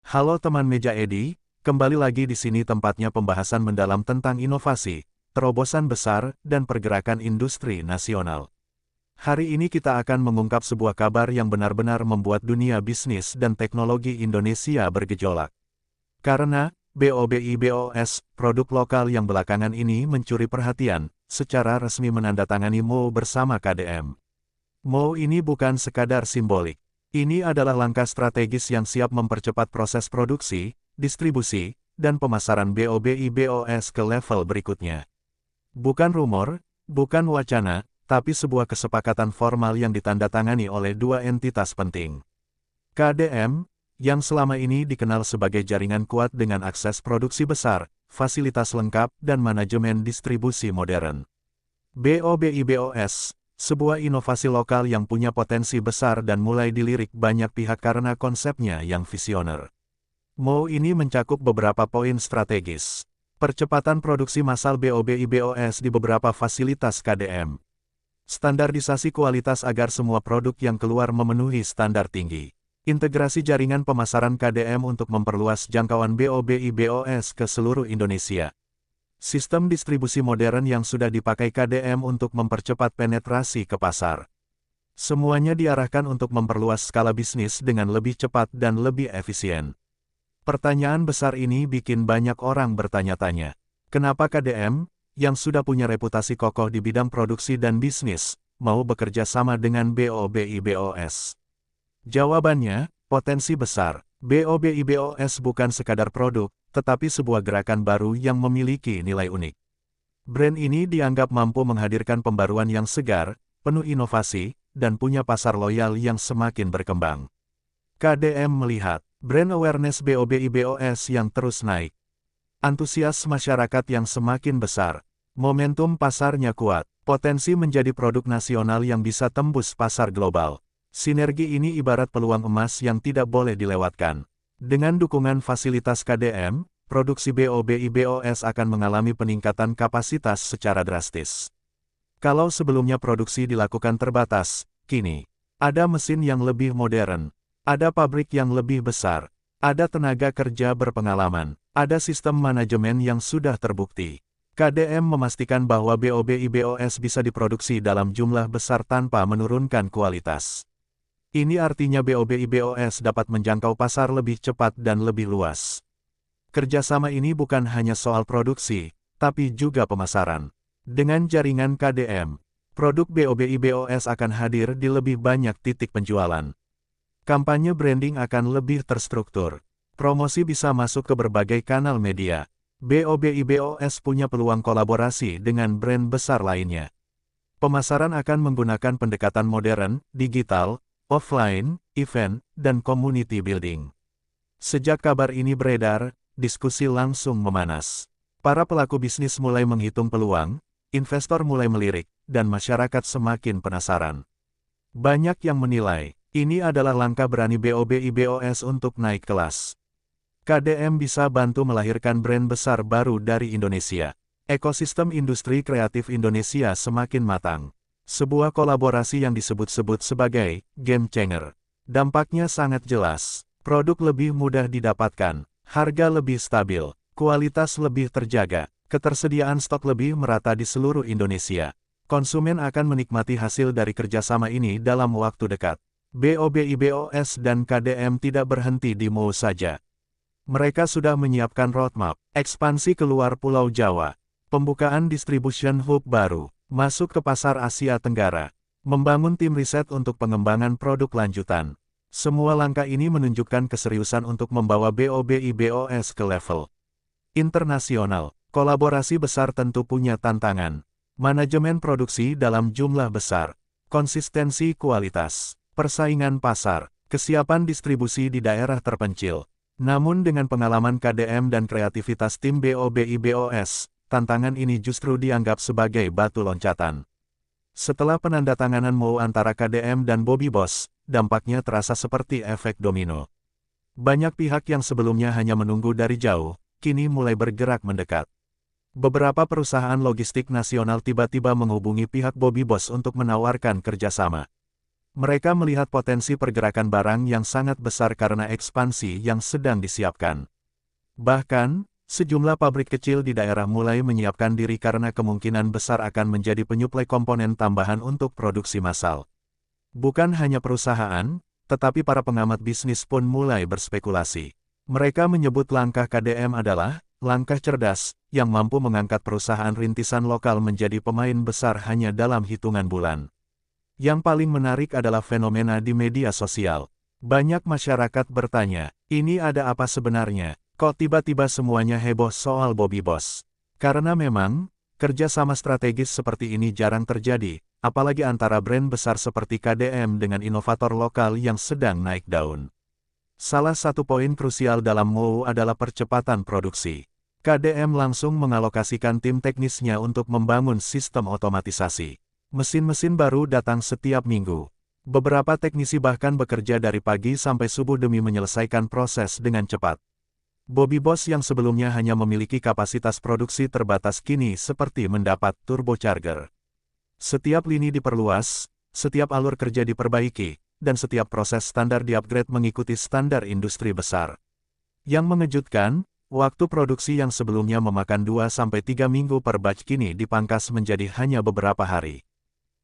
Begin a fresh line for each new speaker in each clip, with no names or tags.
Halo teman meja Edi, kembali lagi di sini tempatnya pembahasan mendalam tentang inovasi, terobosan besar, dan pergerakan industri nasional. Hari ini kita akan mengungkap sebuah kabar yang benar-benar membuat dunia bisnis dan teknologi Indonesia bergejolak. Karena, BOBIBOS, produk lokal yang belakangan ini mencuri perhatian, secara resmi menandatangani MOU bersama KDM. MOU ini bukan sekadar simbolik. Ini adalah langkah strategis yang siap mempercepat proses produksi, distribusi, dan pemasaran BOBIBOS ke level berikutnya. Bukan rumor, bukan wacana, tapi sebuah kesepakatan formal yang ditandatangani oleh dua entitas penting. KDM, yang selama ini dikenal sebagai jaringan kuat dengan akses produksi besar, fasilitas lengkap, dan manajemen distribusi modern. BOBIBOS, sebuah inovasi lokal yang punya potensi besar dan mulai dilirik banyak pihak karena konsepnya yang visioner. MOU ini mencakup beberapa poin strategis. Percepatan produksi massal BOBIBOS di beberapa fasilitas KDM. Standarisasi kualitas agar semua produk yang keluar memenuhi standar tinggi. Integrasi jaringan pemasaran KDM untuk memperluas jangkauan BOBIBOS ke seluruh Indonesia. Sistem distribusi modern yang sudah dipakai KDM untuk mempercepat penetrasi ke pasar. Semuanya diarahkan untuk memperluas skala bisnis dengan lebih cepat dan lebih efisien. Pertanyaan besar ini bikin banyak orang bertanya-tanya. Kenapa KDM, yang sudah punya reputasi kokoh di bidang produksi dan bisnis, mau bekerja sama dengan BOBIBOS? Jawabannya, potensi besar. BOBIBOS bukan sekadar produk, tetapi sebuah gerakan baru yang memiliki nilai unik. Brand ini dianggap mampu menghadirkan pembaruan yang segar, penuh inovasi, dan punya pasar loyal yang semakin berkembang. KDM melihat brand awareness BOBIBOS yang terus naik. Antusias masyarakat yang semakin besar. Momentum pasarnya kuat. Potensi menjadi produk nasional yang bisa tembus pasar global. Sinergi ini ibarat peluang emas yang tidak boleh dilewatkan. Dengan dukungan fasilitas KDM, produksi BOBIBOS akan mengalami peningkatan kapasitas secara drastis. Kalau sebelumnya produksi dilakukan terbatas, kini ada mesin yang lebih modern, ada pabrik yang lebih besar, ada tenaga kerja berpengalaman, ada sistem manajemen yang sudah terbukti. KDM memastikan bahwa BOBIBOS bisa diproduksi dalam jumlah besar tanpa menurunkan kualitas. Ini artinya BOBIBOS dapat menjangkau pasar lebih cepat dan lebih luas. Kerjasama ini bukan hanya soal produksi, tapi juga pemasaran. Dengan jaringan KDM, produk BOBIBOS akan hadir di lebih banyak titik penjualan. Kampanye branding akan lebih terstruktur. Promosi bisa masuk ke berbagai kanal media. BOBIBOS punya peluang kolaborasi dengan brand besar lainnya. Pemasaran akan menggunakan pendekatan modern, digital, offline, event, dan community building. Sejak kabar ini beredar, diskusi langsung memanas. Para pelaku bisnis mulai menghitung peluang, investor mulai melirik, dan masyarakat semakin penasaran. Banyak yang menilai, ini adalah langkah berani BOBIBOS untuk naik kelas. KDM bisa bantu melahirkan brand besar baru dari Indonesia. Ekosistem industri kreatif Indonesia semakin matang. Sebuah kolaborasi yang disebut-sebut sebagai game changer. Dampaknya sangat jelas. Produk lebih mudah didapatkan, harga lebih stabil, kualitas lebih terjaga, ketersediaan stok lebih merata di seluruh Indonesia. Konsumen akan menikmati hasil dari kerjasama ini dalam waktu dekat. BOBIBOS dan KDM tidak berhenti di MOU saja. Mereka sudah menyiapkan roadmap, ekspansi keluar Pulau Jawa, pembukaan distribution hub baru, masuk ke pasar Asia Tenggara, membangun tim riset untuk pengembangan produk lanjutan. Semua langkah ini menunjukkan keseriusan untuk membawa BOBIBOS ke level internasional. Kolaborasi besar tentu punya tantangan. Manajemen produksi dalam jumlah besar, konsistensi kualitas, persaingan pasar, kesiapan distribusi di daerah terpencil. Namun dengan pengalaman KDM dan kreativitas tim BOBIBOS, tantangan ini justru dianggap sebagai batu loncatan. Setelah penandatanganan MOU antara KDM dan BOBIBOS, dampaknya terasa seperti efek domino. Banyak pihak yang sebelumnya hanya menunggu dari jauh, kini mulai bergerak mendekat. Beberapa perusahaan logistik nasional tiba-tiba menghubungi pihak BOBIBOS untuk menawarkan kerjasama. Mereka melihat potensi pergerakan barang yang sangat besar karena ekspansi yang sedang disiapkan. Bahkan, sejumlah pabrik kecil di daerah mulai menyiapkan diri karena kemungkinan besar akan menjadi penyuplai komponen tambahan untuk produksi massal. Bukan hanya perusahaan, tetapi para pengamat bisnis pun mulai berspekulasi. Mereka menyebut langkah KDM adalah langkah cerdas yang mampu mengangkat perusahaan rintisan lokal menjadi pemain besar hanya dalam hitungan bulan. Yang paling menarik adalah fenomena di media sosial. Banyak masyarakat bertanya, ini ada apa sebenarnya? Kok tiba-tiba semuanya heboh soal Bobby Boss? Karena memang, kerja sama strategis seperti ini jarang terjadi, apalagi antara brand besar seperti KDM dengan inovator lokal yang sedang naik daun. Salah satu poin krusial dalam MOU adalah percepatan produksi. KDM langsung mengalokasikan tim teknisnya untuk membangun sistem otomatisasi. Mesin-mesin baru datang setiap minggu. Beberapa teknisi bahkan bekerja dari pagi sampai subuh demi menyelesaikan proses dengan cepat. Bobby Boss yang sebelumnya hanya memiliki kapasitas produksi terbatas kini seperti mendapat turbocharger. Setiap lini diperluas, setiap alur kerja diperbaiki, dan setiap proses standar di-upgrade mengikuti standar industri besar. Yang mengejutkan, waktu produksi yang sebelumnya memakan 2-3 minggu per batch kini dipangkas menjadi hanya beberapa hari.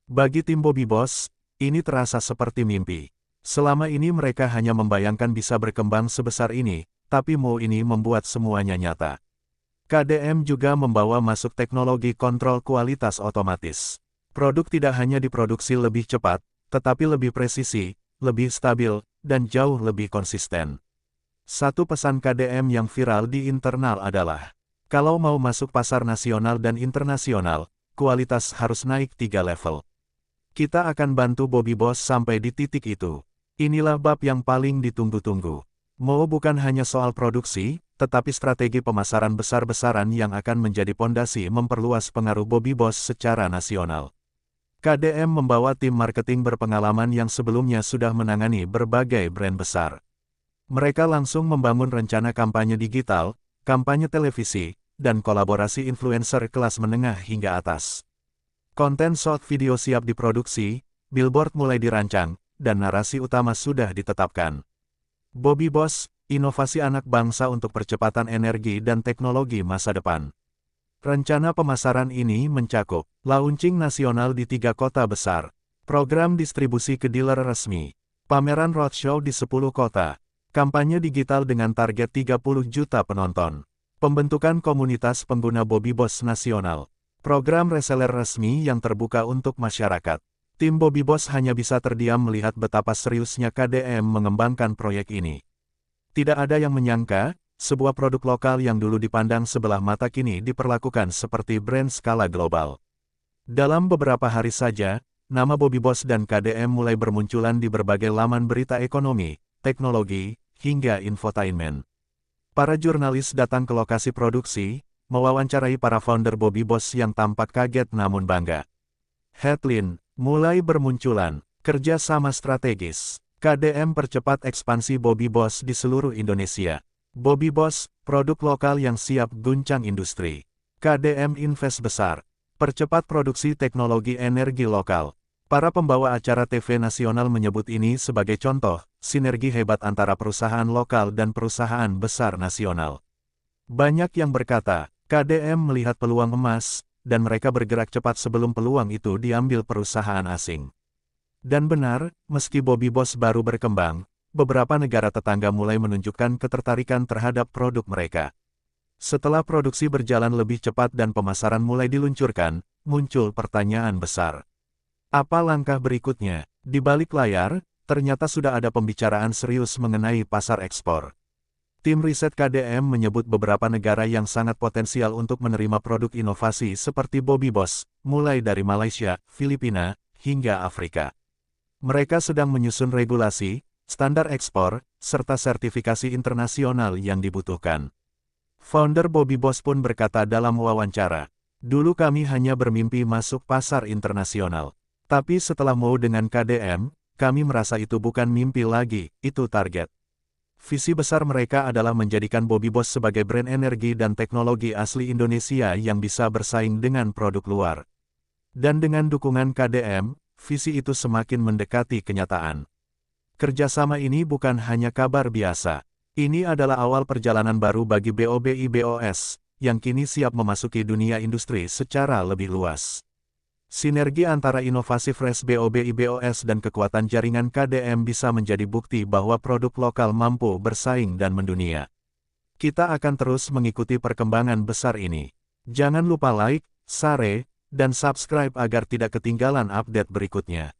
Bagi tim Bobby Boss, ini terasa seperti mimpi. Selama ini mereka hanya membayangkan bisa berkembang sebesar ini, tapi MOU ini membuat semuanya nyata. KDM juga membawa masuk teknologi kontrol kualitas otomatis. Produk tidak hanya diproduksi lebih cepat, tetapi lebih presisi, lebih stabil, dan jauh lebih konsisten. Satu pesan KDM yang viral di internal adalah, kalau mau masuk pasar nasional dan internasional, kualitas harus naik 3 level. Kita akan bantu Bobby Boss sampai di titik itu. Inilah bab yang paling ditunggu-tunggu. MOU bukan hanya soal produksi, tetapi strategi pemasaran besar-besaran yang akan menjadi pondasi memperluas pengaruh Bobby Boss secara nasional. KDM membawa tim marketing berpengalaman yang sebelumnya sudah menangani berbagai brand besar. Mereka langsung membangun rencana kampanye digital, kampanye televisi, dan kolaborasi influencer kelas menengah hingga atas. Konten short video siap diproduksi, billboard mulai dirancang, dan narasi utama sudah ditetapkan. Bobby Boss, inovasi anak bangsa untuk percepatan energi dan teknologi masa depan. Rencana pemasaran ini mencakup launching nasional di 3 kota besar, program distribusi ke dealer resmi, pameran roadshow di 10 kota, kampanye digital dengan target 30 juta penonton, pembentukan komunitas pengguna Bobby Boss nasional, program reseller resmi yang terbuka untuk masyarakat. Tim Bobby Boss hanya bisa terdiam melihat betapa seriusnya KDM mengembangkan proyek ini. Tidak ada yang menyangka, sebuah produk lokal yang dulu dipandang sebelah mata kini diperlakukan seperti brand skala global. Dalam beberapa hari saja, nama Bobby Boss dan KDM mulai bermunculan di berbagai laman berita ekonomi, teknologi, hingga infotainment. Para jurnalis datang ke lokasi produksi, mewawancarai para founder Bobby Boss yang tampak kaget namun bangga. Headline mulai bermunculan, kerja sama strategis. KDM percepat ekspansi Bobby Boss di seluruh Indonesia. Bobby Boss, produk lokal yang siap guncang industri. KDM invest besar. Percepat produksi teknologi energi lokal. Para pembawa acara TV nasional menyebut ini sebagai contoh, sinergi hebat antara perusahaan lokal dan perusahaan besar nasional. Banyak yang berkata, KDM melihat peluang emas, dan mereka bergerak cepat sebelum peluang itu diambil perusahaan asing. Dan benar, meski Bobby Boss baru berkembang, beberapa negara tetangga mulai menunjukkan ketertarikan terhadap produk mereka. Setelah produksi berjalan lebih cepat dan pemasaran mulai diluncurkan, muncul pertanyaan besar. Apa langkah berikutnya? Di balik layar, ternyata sudah ada pembicaraan serius mengenai pasar ekspor. Tim riset KDM menyebut beberapa negara yang sangat potensial untuk menerima produk inovasi seperti Bobby Boss, mulai dari Malaysia, Filipina, hingga Afrika. Mereka sedang menyusun regulasi, standar ekspor, serta sertifikasi internasional yang dibutuhkan. Founder Bobby Boss pun berkata dalam wawancara, "Dulu kami hanya bermimpi masuk pasar internasional. Tapi setelah mau dengan KDM, kami merasa itu bukan mimpi lagi, itu target." Visi besar mereka adalah menjadikan Bobby Boss sebagai brand energi dan teknologi asli Indonesia yang bisa bersaing dengan produk luar. Dan dengan dukungan KDM, visi itu semakin mendekati kenyataan. Kerjasama ini bukan hanya kabar biasa. Ini adalah awal perjalanan baru bagi BOBIBOS, yang kini siap memasuki dunia industri secara lebih luas. Sinergi antara inovasi fresh BOBIBOS dan kekuatan jaringan KDM bisa menjadi bukti bahwa produk lokal mampu bersaing dan mendunia. Kita akan terus mengikuti perkembangan besar ini. Jangan lupa like, share, dan subscribe agar tidak ketinggalan update berikutnya.